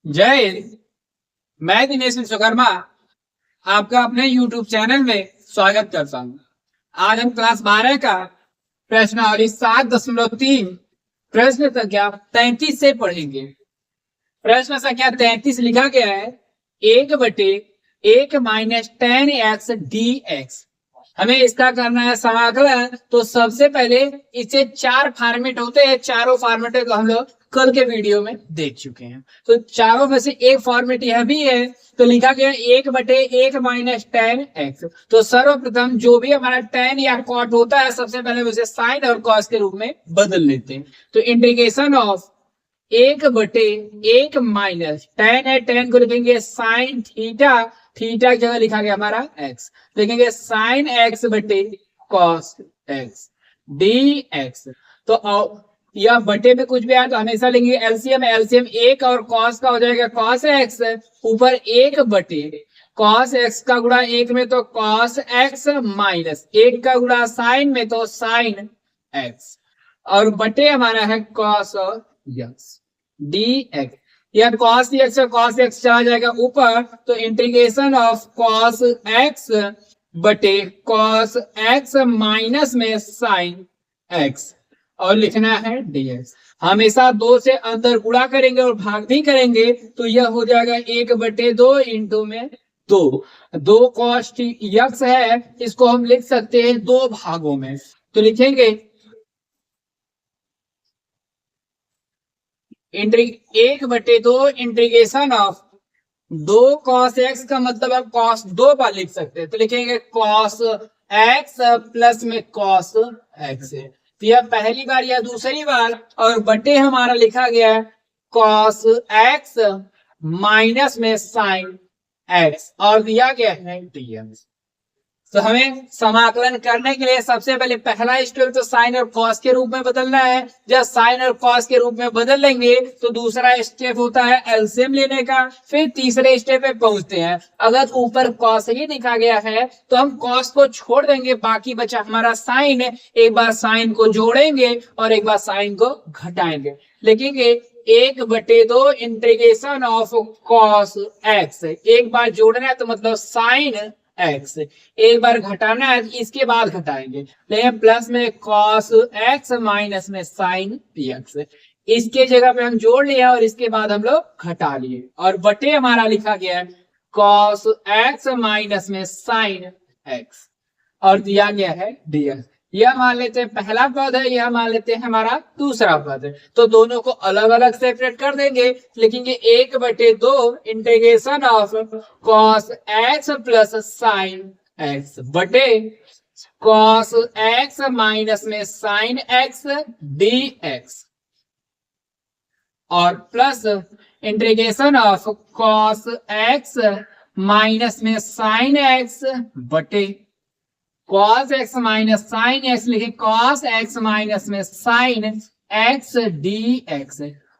जय हिंद। मैं दिनेश विश्वकर्मा आपका अपने YouTube चैनल में स्वागत करता हूँ। आज हम क्लास 12 का प्रश्नावली 7.3 प्रश्न संख्या 33 से पढ़ेंगे। प्रश्न संख्या 33 लिखा गया है 1/1 माइनस 10x dx। हमें इसका करना है समाकलन। तो सबसे पहले इसे 4 फॉर्मेट होते हैं, चारों फॉर्मेट को हम लोग कल के वीडियो में देख चुके हैं। तो चारों में से एक फॉर्मेट यह भी है। तो लिखा गया 1/1 माइनस 10x। तो सर्वप्रथम जो भी हमारा tan या cot होता है सबसे पहले उसे साइन और cos के रूप में बदल लेते हैं। तो इंटीग्रेशन ऑफ 1/1 माइनस tan है, tan को लिखेंगे साइन थीटा, थीटा की जगह लिखा गया हमारा x, लिखेंगे साइन x बटे कॉस x dx। तो यह बटे में कुछ भी आया तो हमेशा लेंगे एलसीएम। एलसीएम एक और कॉस का हो जाएगा कॉस x, ऊपर 1/, कॉस x का गुणा 1 में तो कॉस x माइनस 1 का गुणा साइन में तो साइन x, और बटे हमारा है कॉस x dx। यह cos x और cos x चला जाएगा ऊपर, तो इंटीग्रेशन ऑफ cos x बटे cos x माइनस में sin x और लिखना है dx। हमेशा 2 से अंदर गुणा करेंगे और भाग भी करेंगे तो यह हो जाएगा 1/2 इंटू में 2 cos x है, इसको हम लिख सकते हैं 2 भागों में। तो लिखेंगे 1/2 इंटीग्रेशन ऑफ 2 cos x का मतलब आप cos 2 बार लिख सकते हैं। तो लिखेंगे cos x प्लस में cos x है। तो यह पहली बार या दूसरी बार, और बटे हमारा लिखा गया है cos x माइनस में sin x और दिया गया है dx। तो हमें समाकलन करने के लिए सबसे पहले पहला स्टेप तो साइन और कॉस के रूप में बदलना है। जब साइन और कॉस के रूप में बदल लेंगे तो दूसरा स्टेप होता है एलसीएम लेने का, फिर तीसरे स्टेप पे पहुंचते हैं। अगर ऊपर कॉस ही लिखा गया है तो हम कॉस को छोड़ देंगे, बाकी बचा हमारा साइन। एक बार साइन को जोड़ेंगे और एक बार साइन को घटाएंगे, लिखेंगे 1/2 इंटीग्रेशन ऑफ कॉस एक्स। एक बार जोड़ना है तो मतलब साइन x, एक बार घटाना है इसके बाद घटाएंगे, लेकिन प्लस में cos x माइनस में sin x। इसके जगह पे हम जोड़ लिया और इसके बाद हम लोग घटा लिए, और बटे हमारा लिखा गया है cos x माइनस में sin x और दिया गया है dx। यह मान लेते हैं पहला पद है, यह मान लेते हैं हमारा दूसरा पद है। तो दोनों को अलग अलग सेपरेट कर देंगे, लिखेंगे 1/2 integration of cos x plus sin x बटे cos x माइनस में sin x dx, और plus integration of cos x minus में sin x बटे cos x minus sine x, लिखे cos x माइनस में sin x dx।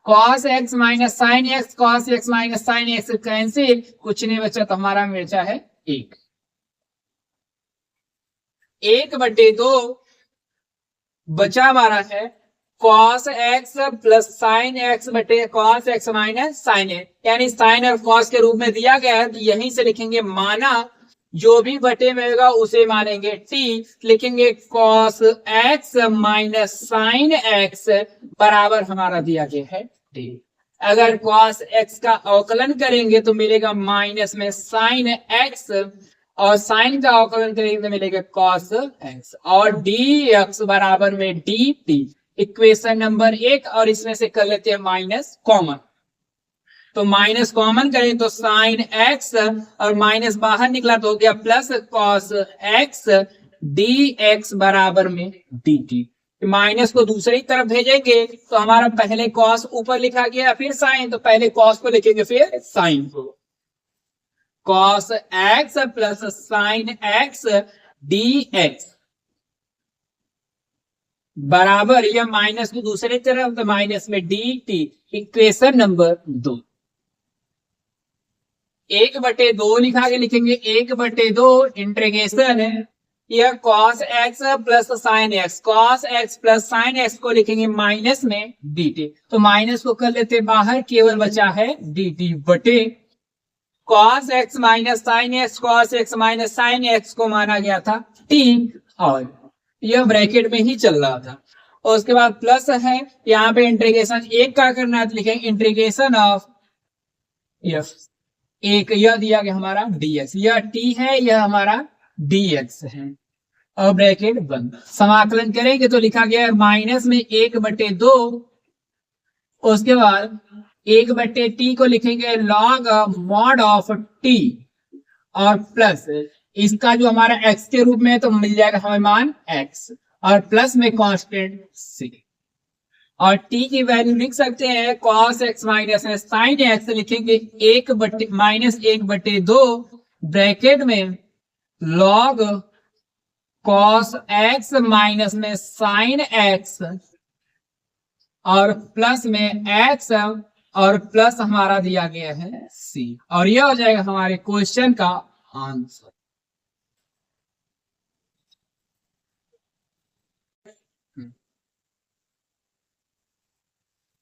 cos x minus sine x, cos x minus sine x cancel, कुछ नहीं बचा तो हमारा बचा है 1/2 बचा हमारा है cos x plus sine x बटे cos x minus sine x, यानी साइन और cos के रूप में दिया गया है। तो यहीं से लिखेंगे माना, जो भी बटे में होगा उसे मानेंगे t, लिखेंगे cos x minus sine x बराबर हमारा दिया गया है t। अगर cos x का अवकलन करेंगे तो मिलेगा माइनस में साइन x, और साइन का अवकलन करेंगे तो मिलेगा cos x, और dx बराबर में dt। इक्वेशन नंबर 1, और इसमें से कर लेते हैं माइनस कॉमन। तो माइनस कॉमन करें तो साइन x, और माइनस बाहर निकला तो हो गया प्लस cos x dx बराबर में dt। माइनस को दूसरी तरफ भेजेंगे तो हमारा पहले cos ऊपर लिखा गया फिर साइन, तो पहले cos को लिखेंगे फिर साइन को। cos x plus sine x dx बराबर, यह माइनस को दूसरी तरफ तो माइनस में dt। इक्वेशन नंबर 2 1/2 लिखा के लिखेंगे 1/2 इंटीग्रेशन है, यह cos x plus sin x, cos x plus sin x को लिखेंगे माइनस में dt, तो माइनस को कर लेते बाहर, केवल बचा है dt बटे cos x minus sin x, cos x minus sin x को माना गया था t, और यह ब्रैकेट में ही चल रहा था। और उसके बाद प्लस है, यहाँ पे इंटीग्रेशन एक का करना है तो लिखेंगे इंटीग्रेशन ऑफ यह एक, यह दिया गया हमारा dx, यह t है, यह हमारा dx है, और ब्रैकेट बंद। समाकलन करेंगे तो लिखा गया है माइनस में 1/2, उसके बाद 1/t को लिखेंगे लॉग मॉड ऑफ t, और प्लस इसका जो हमारा x के रूप में है तो मिल जाएगा हमें मान x, और प्लस में कांस्टेंट c, और t की वैल्यू लिख सकते हैं cos x माइनस में sin x लिखेंगे -1/2 ब्रैकेट में लॉग cos x माइनस में sin x, और प्लस में x, और प्लस हमारा दिया गया है c, और यह हो जाएगा हमारे क्वेश्चन का आंसर।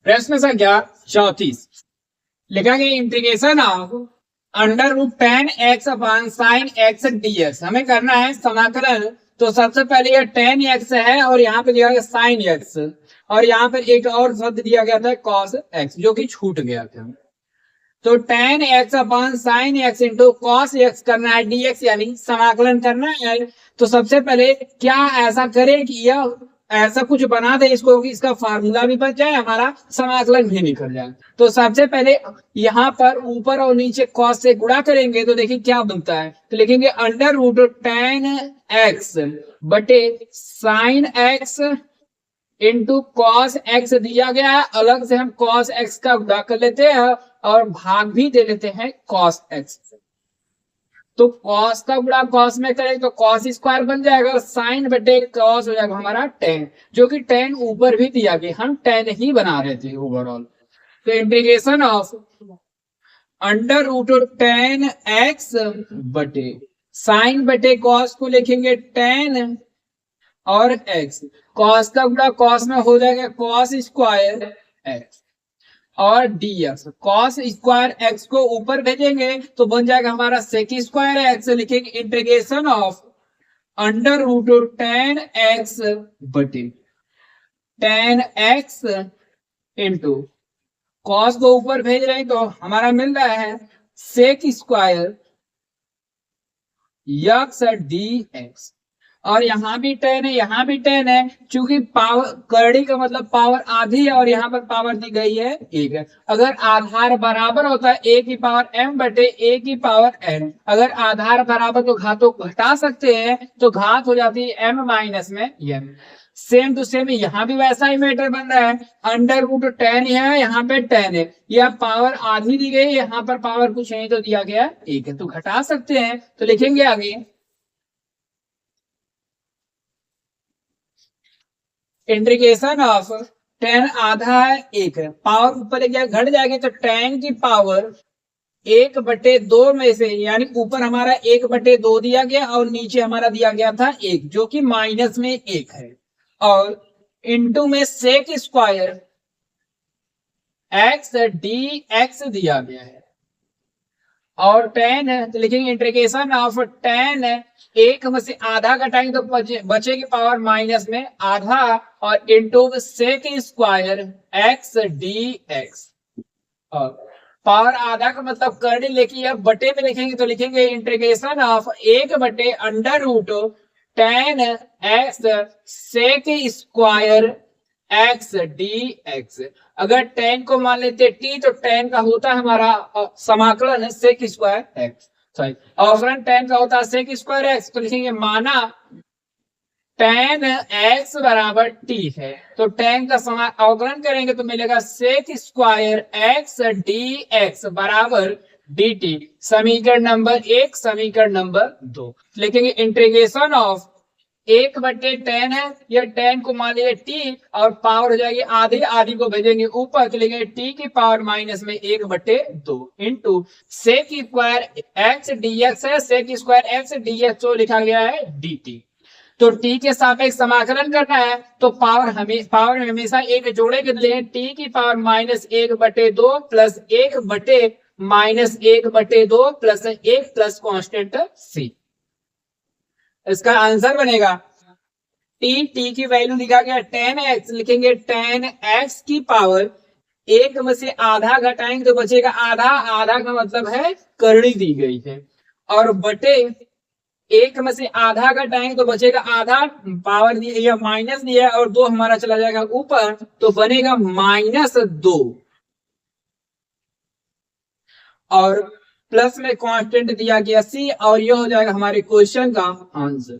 प्रश्न संख्या 34 लिखा गया integration of √10x upon sin x dx, हमें करना है समाकलन। तो सबसे पहले यह tan x है, और यहाँ पे दिया गया sin x, और यहाँ पे एक और शब्द दिया गया था cos x जो कि छूट गया था। तो tan x upon sin x into cos x करना है dx, यानी समाकलन करना है। तो सबसे पहले क्या ऐसा करें कि यह ऐसा कुछ बना दे इसको कि इसका फार्मूला भी बच जाए, हमारा समाकलन भी निकल जाए। तो सबसे पहले यहाँ पर ऊपर और नीचे cos से गुणा करेंगे तो देखिए क्या बनता है, तो लिखेंगे √10 x बटे sin x into cos x दिया गया है, अलग से हम cos x का गुणा कर लेते हैं और भाग भी दे लेते हैं cos x। तो cos का गुणा cos में करें तो cos स्क्वायर बन जाएगा, sin बटे cos हो जाएगा हमारा tan, जो कि tan ऊपर भी दिया गया, हम tan ही बना रहे थे ओवरऑल। तो इंटीग्रेशन ऑफ √10 x बटे sin बटे cos को लिखेंगे tan और x, cos का गुणा cos में हो जाएगा cos स्क्वायर x, और dx, cos स्क्वायर x को ऊपर भेजेंगे तो बन जाएगा हमारा sec स्क्वायर x, लिखेंगे इंटीग्रेशन ऑफ √10 x बटे tan x इंटू cos को ऊपर भेज रहे हैं तो हमारा मिल रहा है sec स्क्वायर x dx, और यहाँ भी tan है, यहाँ भी tan है, क्योंकि पावर करड़ी का मतलब पावर आधी है और यहाँ पर पावर दी गई है 1 है। अगर आधार बराबर होता है a की पावर m बटे a की पावर n, अगर आधार बराबर तो घातों को घटा सकते हैं, तो घात हो जाती है m माइनस में n। सेम टू सेम यहाँ भी वैसा ही मैटर बन रहा है, √10 है, यहाँ पे 10 है, यह पावर आधी दी गई, यहाँ पर पावर कुछ नहीं तो दिया गया 1 है, तो घटा सकते हैं। तो लिखेंगे आगे इंटीग्रेशन ऑफ tan आधा है 1 है, पावर ऊपर गया घट जाएगी, तो tan की पावर 1/2 में से, यानी ऊपर हमारा 1/2 दिया गया और नीचे हमारा दिया गया था 1, जो कि माइनस में 1 है, और इनटू में sec स्क्वायर x dx दिया गया है, और tan है तो लिखेंगे इंटीग्रेशन ऑफ tan 1 में से आधा घटाएंगे तो बचेगी पावर माइनस में आधा, और into sec square x dx, और पावर आधा का मतलब करने लेके अब बटे में लिखेंगे तो लिखेंगे integration of 1/√tan x sec square x dx। अगर tan को मान लेते t तो tan का होता है हमारा समाकलन है sec स्क्वायर x, सॉरी अवकलन tan का होता है sec स्क्वायर x, तो लिखेंगे माना tan x बराबर t है, तो tan का अवकलन करेंगे तो मिलेगा sec स्क्वायर x dx बराबर dt। समीकरण नंबर 1, समीकरण नंबर 2 लिखेंगे इंटीग्रेशन ऑफ 1/10 है, यह tan को मान लीजिए t और पावर हो जाएगी आधी, आधी को भेजेंगे ऊपर तो लिखेंगे t की पावर माइनस में 1/2 into sec square x dx है, sec स्क्वायर x dx तो लिखा गया है dt। तो टी के सापेक्ष समाकलन करना है, तो पावर हमेशा एक जोड़े के लिए टी की power -1/2 plus 1/-1/2 plus 1 plus constant c. इसका आंसर बनेगा टी की वैल्यू लिखा गया 10x, लिखेंगे 10x की पावर एक में से आधा घटाएंगे तो बचेगा आधा, आधा का मतलब है करनी दी गई है, और बटे एक में से आधा घटाएंगे तो बचेगा आधा, पावर दिया माइनस दिया है और 2 हमारा चला जाएगा ऊपर तो बनेगा -2 और प्लस में कांस्टेंट दिया गया सी, और यह हो जाएगा हमारे क्वेश्चन का आंसर।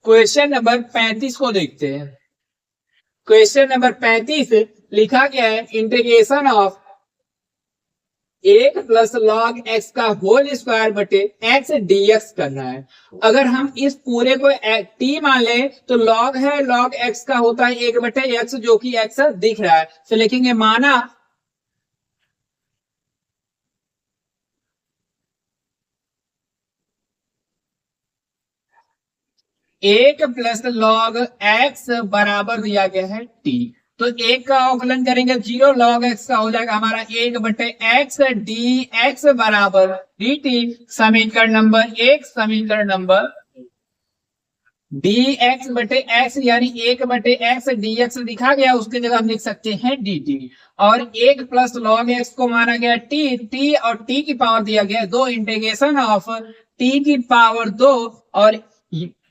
क्वेश्चन नंबर 35 को देखते हैं। क्वेश्चन नंबर 35 लिखा गया है integration of 1 plus log x का होल स्क्वायर बटे x dx करना है। अगर हम इस पूरे को t मान ले तो log है, log x का होता है 1/x, जो कि x दिख रहा है, तो लिखेंगे माना 1 प्लस log x बराबर दिया गया है t, तो एक का अवकलन करेंगे 0, log x का हो जाएगा हमारा 1/x dx बराबर dt। समीकरण नंबर 1, समीकरण नंबर dx/x यानी 1/x dx दिखा गया, उसकी जगह हम लिख सकते हैं dt, और 1 प्लस log x को माना गया t और t की पावर दिया गया 2, इंटीग्रेशन ऑफ t की पावर 2 और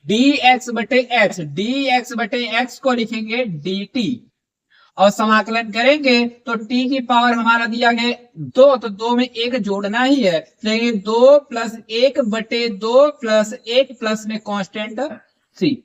dx/x को लिखेंगे dt, और समाकलन करेंगे तो t की पावर हमारा दिया गया 2, तो 2 में 1 जोड़ना ही है, लेकिन 2 प्लस 1/2 प्लस 1 प्लस में कांस्टेंट सी,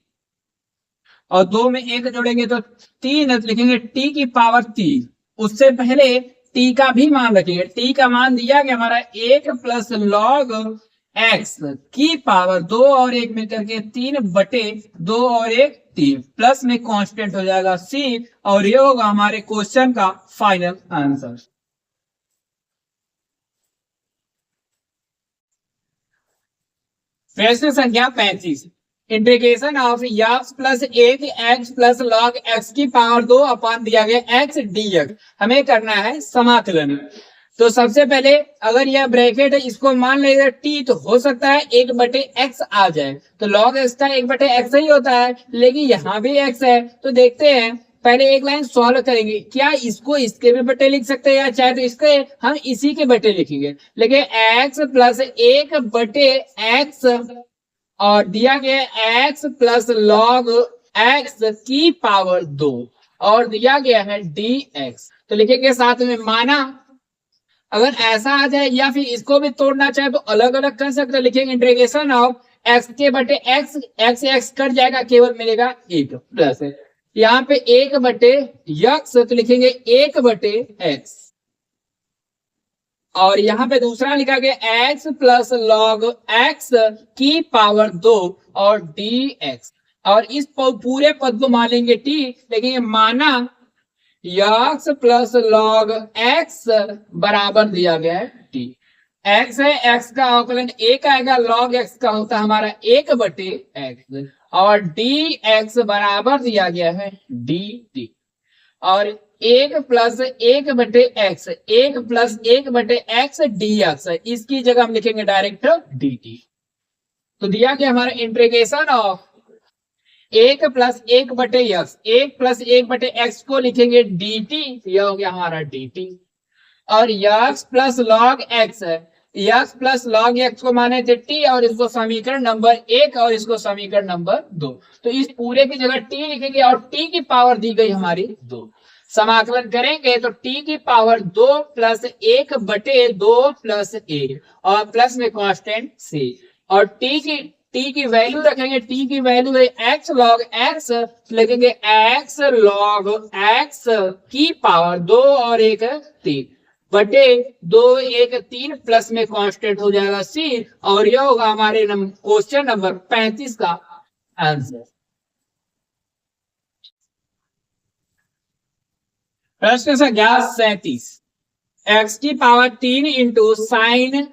और 2 में 1 जोड़ेंगे तो 3, लिखेंगे t की पावर 3। उससे पहले t का भी मान रखेंगे, t का मान दिया गया हमारा 1 प्लस log x की पावर 2 और 1 में करके 3/2 और 1 3 प्लस में कांस्टेंट हो जाएगा c, और ये होगा हमारे क्वेश्चन का फाइनल आंसर। प्रश्न संख्या 35, integration of x plus 1x plus log x की पावर 2 अपान दिया गया x dx हमें करना है समाकलन। तो सबसे पहले अगर यह ब्रैकेट है इसको मान लेगा t, तो हो सकता है 1/x आ जाए, तो log x का 1/x ही होता है, लेकिन यहाँ भी x है, तो देखते हैं पहले एक लाइन सॉल्व करेंगे, क्या इसको इसके भी बटे लिख सकते हैं, या चाहे तो इसके हम इसी के बटे लिखेंगे, लेकिन x प्लस 1/x और दिया गया x प्लस log x की पावर 2 और दिया गया है dx, तो लिखेंगे साथ में माना। अगर ऐसा आ जाए या फिर इसको भी तोड़ना चाहे तो अलग अलग कर सकते, लिखेंगे इंटीग्रेशन ऑफ x के बटे x, x कट जाएगा, केवल मिलेगा 1 प्लस है यहाँ पे 1/x, तो लिखेंगे 1/x, और यहाँ पे दूसरा लिखा गया x प्लस log x की पावर 2 और dx, और इस पूरे पद को मान लेंगे t, लेकिन माना x प्लस log x बराबर दिया गया है t। x है, x का अवकलन 1 आएगा, log x का होता है हमारा 1/x, और dx बराबर दिया गया है dt, और 1 plus 1/x, 1 plus 1/x dx, इसकी जगह हम लिखेंगे डायरेक्ट dt। तो दिया गया हमारा integration of 1 plus 1/x, 1 plus 1/x को लिखेंगे dt, यह हो गया हमारा dt, और x प्लस log x है, x प्लस log x को माने थे t, और इसको समीकरण नंबर 1 और इसको समीकरण नंबर 2, तो इस पूरे की जगह t लिखेंगे और t की पावर दी गई हमारी 2, समाकलन करेंगे तो t की पावर 2 प्लस 1/2 प्लस 1 और प्लस में कांस्टेंट c, और t की वैल्यू रखेंगे, t की वैल्यू है x log x, लिखेंगे x log x की पावर 2 और 1 3 बटे 2 1 3 प्लस में कांस्टेंट हो जाएगा c, और यह होगा हमारे क्वेश्चन नंबर 35 का आंसर। प्रश्न संख्या 37, x की power 3 into sine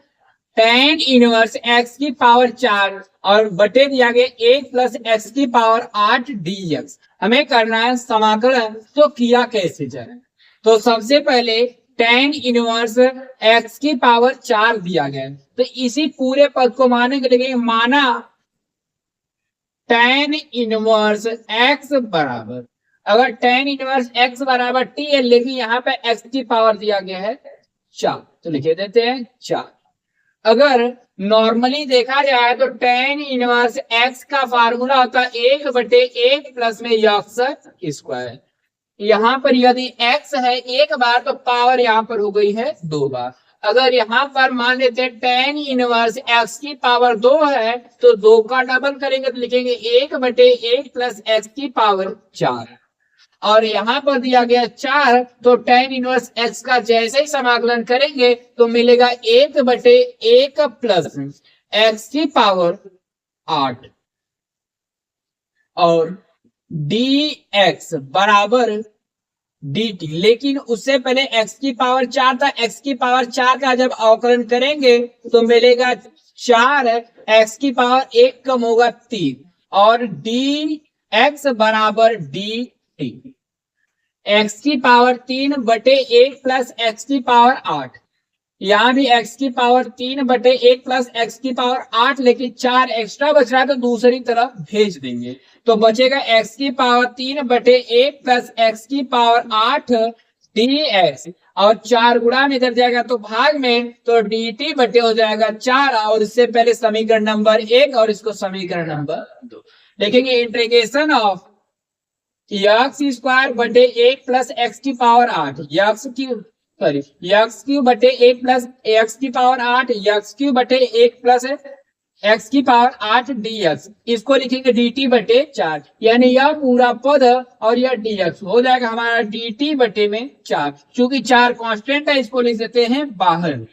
tan inverse x की पावर 4 और बटे दिया गया 1 प्लस x की पावर 8 dx। हमें करना है समाकलन, तो किया कैसे जाए। तो सबसे पहले tan इनवर्स x की पावर 4 दिया गया है, तो इसी पूरे पद को मानने के लिए माना tan इनवर्स x बराबर, अगर tan इनवर्स x बराबर t है, लेकिन यहाँ पे x की पावर दिया गया है 4, तो लिखे देते हैं 4। अगर नॉर्मली देखा जाए तो tan इनवर्स x का फार्मूला होता है 1/1 प्लस में यक्स स्क्वायर। यहाँ पर यदि x है एक बार, तो पावर यहाँ पर हो गई है 2 बार। अगर यहाँ पर मान लेते हैं tan इनवर्स x की पावर 2 है, तो 2 का डबल करेंगे तो लिखेंगे 1/1 प्लस x की पावर 4। और यहाँ पर दिया गया 4, तो tan इनवर्स x का जैसे ही समाकलन करेंगे तो मिलेगा 1/1 प्लस x की पावर 8 और dx बराबर dt। लेकिन उससे पहले x की पावर 4 था, x की पावर 4 का जब अवकलन करेंगे तो मिलेगा 4, x की पावर 1 कम होगा 3 और dx बराबर dt। x की पावर 3/1 प्लस x की पावर 8, यहां भी x की पावर 3/1 प्लस x की पावर 8, लेकिन 4 एक्स्ट्रा बच रहा है तो दूसरी तरफ भेज देंगे, तो बचेगा x की पावर 3/1 प्लस x की पावर 8 dx और 4 गुणा में इधर जाएगा तो भाग में, तो dt बटे हो जाएगा 4। और इससे पहले समीकरण नंबर 1 और इसको समीकरण नंबर 2 लिखेंगे। Integration of x² 1 plus x की पावर 8 x³ 1 प्लस x की पावर 8 x³ 1 प्लस x की पावर 8 dx, इसको लिखेंगे dt बटे 4, यानी यह पूरा पद और यह dx हो जाएगा हमारा dt बटे में 4। चूंकि 4 कांस्टेंट है, इसको लिख देते हैं बाहर।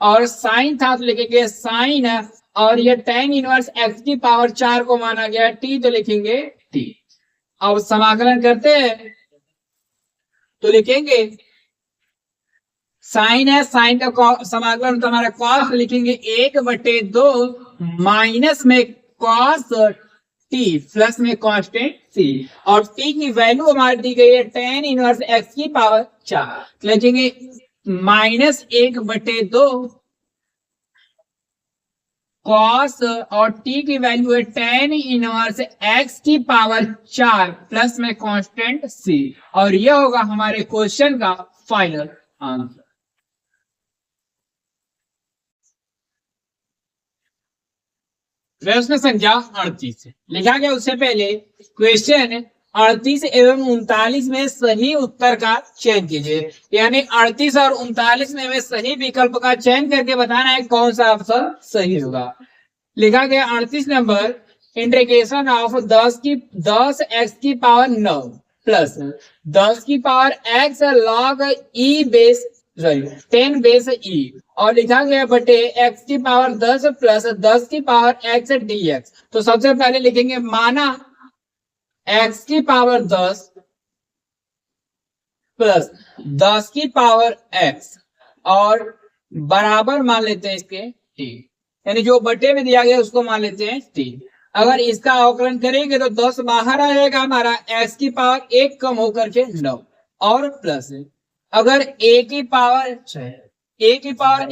और साइन था तो लिखेंगे साइन, और यह tan इनवर्स x की पावर 4 को माना गया t, तो लिखेंगे t। अब समाकलन करते हैं तो लिखेंगे साइन है, साइन का समाकलन तो हमारा कॉस, लिखेंगे 1/2 माइनस में कॉस t प्लस में कांस्टेंट c, और t की वैल्यू हमारी दी गई है tan इनवर्स x की पावर 4, लिखेंगे -1/2 कॉस, और t की वैल्यू है tan इनवर्स x की पावर 4 प्लस में कांस्टेंट c, और यह होगा हमारे क्वेश्चन का फाइनल आंसर। प्रश्न संख्या 38 लिखा गया, उससे पहले क्वेश्चन 38 एवं 39 में सही उत्तर का चयन कीजिए, यानी 38 और 39 में सही विकल्प का चयन करके बताना है कौन सा ऑप्शन सही होगा। लिखा गया 38 नंबर, इंटीग्रेशन ऑफ 10 x की पावर 9 प्लस 10 की power x log e base 10 base e, और लिखा गया बटे x की पावर 10 प्लस 10 की पावर x dx। तो सबसे पहले लिखेंगे माना x की पावर 10 प्लस 10 की पावर x और बराबर मान लेते हैं इसके t, यानी जो बटे में दिया गया उसको मान लेते हैं t। अगर इसका अवकलन करेंगे तो 10 बाहर आ जाएगा हमारा, x की पावर 1 कम होकर के 9 और प्लस अगर a की पावर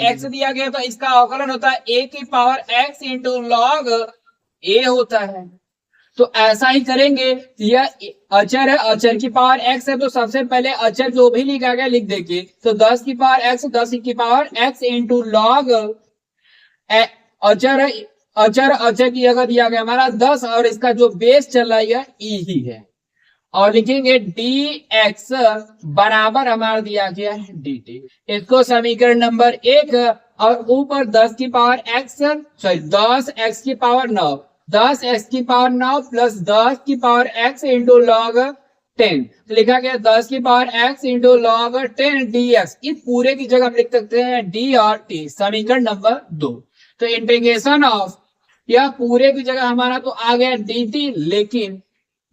x दिया गया तो इसका अवकलन होता है a की power x into log a होता है। तो ऐसा ही करेंगे, यह अचर है, अचर की पावर x है, तो सबसे पहले अचर जो भी लिखा गया लिख देंगे, तो 10 की पावर x 10 की पावर x इंटू लॉग अचर है, अचर की जगह दिया गया हमारा 10 और इसका जो बेस चल रहा है e ही है, और लिखेंगे dx बराबर हमारा दिया गया है dt। इसको समीकरण नंबर 1 और ऊपर 10 की पावर x 10x की पावर 9 10x की पावर 9 प्लस 10 की पावर x इंटू लॉग 10, तो लिखा गया 10 की power x into log 10 dx। इस पूरे की जगह हम लिख सकते हैं d और t, समीकरण नंबर 2। तो इंटीग्रेशन ऑफ यह पूरे की जगह हमारा तो आ गया dt, लेकिन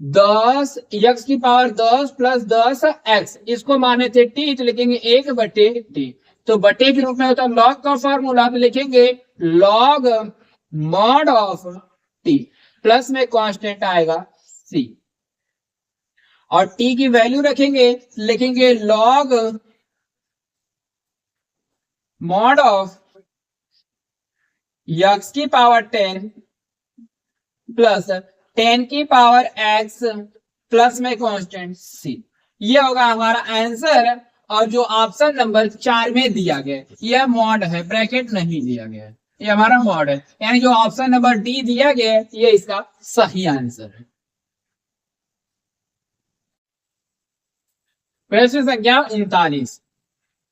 10 x की पावर 10 प्लस 10 x, इसको माने थे t, तो लिखेंगे 1/t। तो बटे के रूप में होता है लॉग का फॉर्मूला, तो लिखेंगे log mod of T, plus में कांस्टेंट आएगा सी, और टी की वैल्यू रखेंगे, लिखेंगे लॉग मॉड ऑफ एक्स की पावर 10 प्लस 10 की पावर एक्स प्लस में कांस्टेंट सी। ये होगा हमारा आंसर, और जो ऑप्शन नंबर 4 में दिया गया यह मॉड है, ब्रैकेट नहीं दिया गया है, ये हमारा मॉड है, यानी जो ऑप्शन नंबर डी दिया गया है ये इसका सही आंसर है। प्रश्न संख्या 39,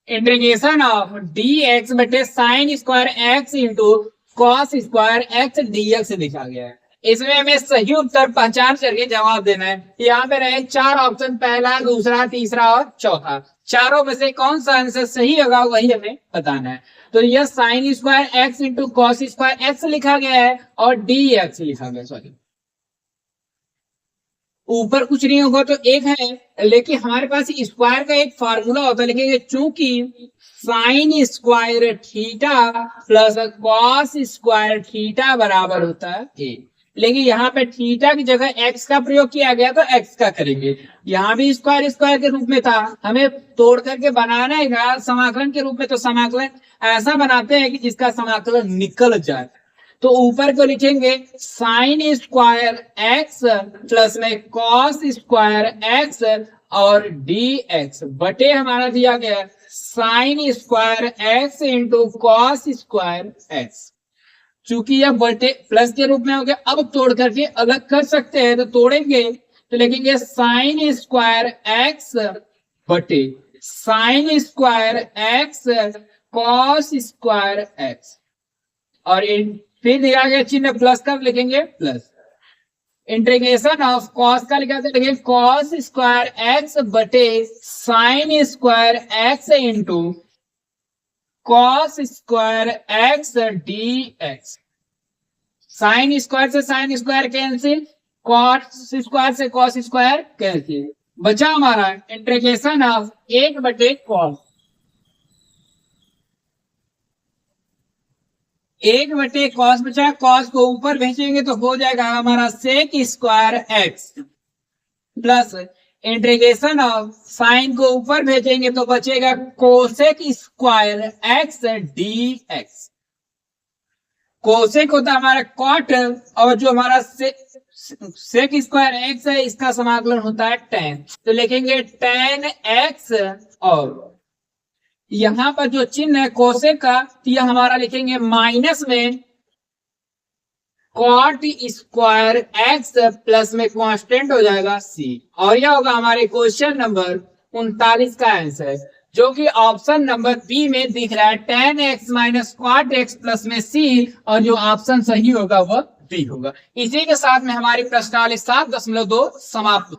इंटीग्रेशन ऑफ डी एक्स बटे sine square x into cos square x dx लिखा गया है। इसमें हमें सही उत्तर पहचान करके जवाब देना है। यहाँ पे रहे 4 ऑप्शन, पहला, दूसरा, तीसरा और चौथा, चारों में से कौन सा आंसर सही होगा वही हमें बताना है। तो यह sign square x into cos square x लिखा गया है और डी एक्स लिखा गया, सॉरी ऊपर कुछ नहीं होगा तो एक है, लेकिन हमारे पास स्क्वायर का एक फार्मूला होता है, लिखेंगे चूंकि sine square theta plus cos square theta बराबर होता है ए, लेकिन यहाँ पे थीटा की जगह एक्स का प्रयोग किया गया तो एक्स का करेंगे। यहाँ भी स्क्वायर स्क्वायर के रूप में था, हमें तोड़ करके बनाना है समाकलन के रूप में, तो समाकलन ऐसा बनाते हैं कि जिसका समाकलन निकल जाए। तो ऊपर को लिखेंगे साइन स्क्वायर एक्स प्लस में कॉस स्क्वायर एक्स और डी एक्स बटे हमारा दिया गया sign square x into cos square x. चूंकि यह बटे प्लस के रूप में हो गया, अब तोड़ करके अलग कर सकते हैं, तो तोड़ेंगे तो लिखेंगे साइन स्क्वायर एक्स बटे sine square x cos square x, और फिर दिया गया चिन्ह प्लस का लिखेंगे प्लस। इंटीग्रेशन ऑफ कॉस का लिखेंगे कॉस स्क्वायर एक्स बटे sine square x into cos square x d x. Sine square से sine square cancel, cos square से कॉस स्क्वायर कैंसिल, बचा हमारा इंटीग्रेशन ऑफ 1 बटे कॉस, 1 बटे कॉस बचा, कॉस को ऊपर भेजेंगे तो हो जाएगा हमारा sec square x plus integration of sine को ऊपर भेजेंगे तो बचेगा cosec square x d x. Cosec होता है हमारा कॉट, और जो हमारा सेक स्क्वायर एक्स है इसका समाकलन होता है टेन, तो लिखेंगे टेन एक्स, और यहां पर जो चिन्ह है कोसेक का यह हमारा लिखेंगे माइनस में कॉट स्क्वायर एक्स प्लस में कांस्टेंट हो जाएगा सी, और यह होगा हमारे क्वेश्चन नंबर 39 का आंसर, जो कि ऑप्शन नंबर बी में दिख रहा है tan x minus cot x plus में सी, और जो ऑप्शन सही होगा वह बी होगा। इसी के साथ में हमारी प्रश्नावली 7.2 समाप्त।